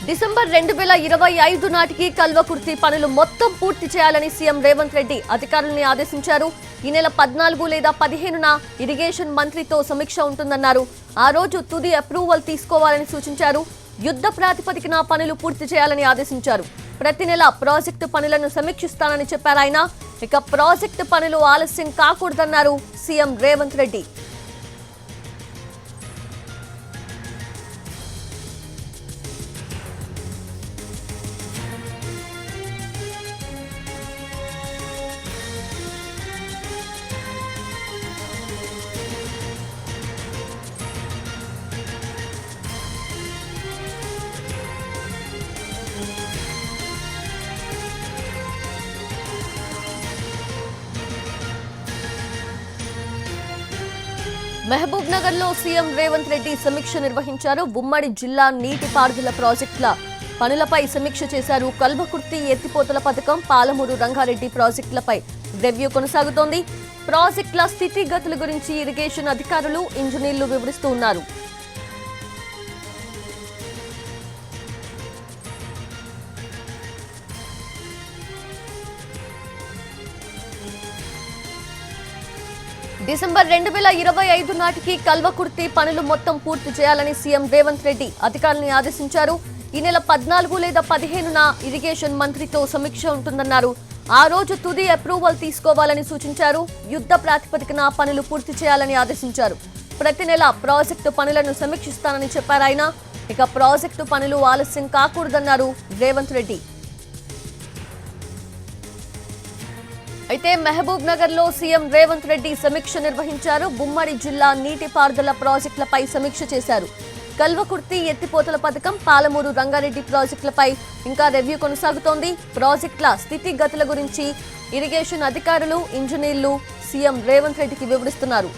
December 2025 నాటికి కల్వకుర్తి పనులు మొత్తం పూర్తి చేయాలని సీఎం రేవంత్ రెడ్డి అధికారులను ఆదేశించారు. ఈ నెల 14 లేదా 15న ఇరిగేషన్ మంత్రితో సమీక్ష ఉంటుందన్నారు. ఆ రోజు తుది అప్రూవల్ తీసుకోవాలని సూచించారు. యుద్ధ ప్రాతిపదికన పనులు పూర్తి చేయాలని ఆదేశించారు. ప్రతి నెల ప్రాజెక్టు పనులను సమీక్షిస్తానని చెప్పారు ఆయన. ఇక ప్రాజెక్టు పనులు ఆలస్యం కాకూడదన్నారు సీఎం రేవంత్ రెడ్డి. మహబూబ్ నగర్ లో సీఎం రేవంత్ రెడ్డి సమీక్ష నిర్వహించారు. ఉమ్మడి జిల్లా నీటిపారుదల ప్రాజెక్టుల పనులపై సమీక్ష చేశారు. కల్వకుర్తి ఎత్తిపోతల పథకం, పాలమూరు రంగారెడ్డి ప్రాజెక్టులపై రివ్యూ కొనసాగుతోంది. ప్రాజెక్టుల స్థితిగతుల గురించి ఇరిగేషన్ అధికారులు, ఇంజనీర్లు వివరిస్తూ ఉన్నారు. డిసెంబర్ 2025 నాటికి కల్వకుర్తి పనులు మొత్తం పూర్తి చేయాలని సీఎం రేవంత్ రెడ్డి అధికారులను ఆదేశించారు. ఈ నెల 14 లేదా 15న ఇరిగేషన్ మంత్రితో సమీక్ష ఉంటుందన్నారు. ఆ రోజు తుది అప్రూవల్ తీసుకోవాలని సూచించారు. యుద్ధ ప్రాతిపదికన పనులు పూర్తి చేయాలని ఆదేశించారు. ప్రతి నెల ప్రాజెక్టు పనులను సమీక్షిస్తానని చెప్పారు ఆయన. ఇక ప్రాజెక్టు పనులు ఆలస్యం కాకూడదన్నారు రేవంత్ రెడ్డి. అయితే మహబూబ్ నగర్ లో సీఎం రేవంత్ రెడ్డి సమీక్ష నిర్వహించారు. ఉమ్మడి జిల్లా నీటిపారుదల ప్రాజెక్టులపై సమీక్ష చేశారు. కల్వకుర్తి ఎత్తిపోతల పథకం, పాలమూరు రంగారెడ్డి ప్రాజెక్టులపై ఇంకా రివ్యూ కొనసాగుతోంది. ప్రాజెక్టుల స్థితిగతుల గురించి ఇరిగేషన్ అధికారులు, ఇంజనీర్లు సీఎం రేవంత్ రెడ్డికి వివరిస్తున్నారు.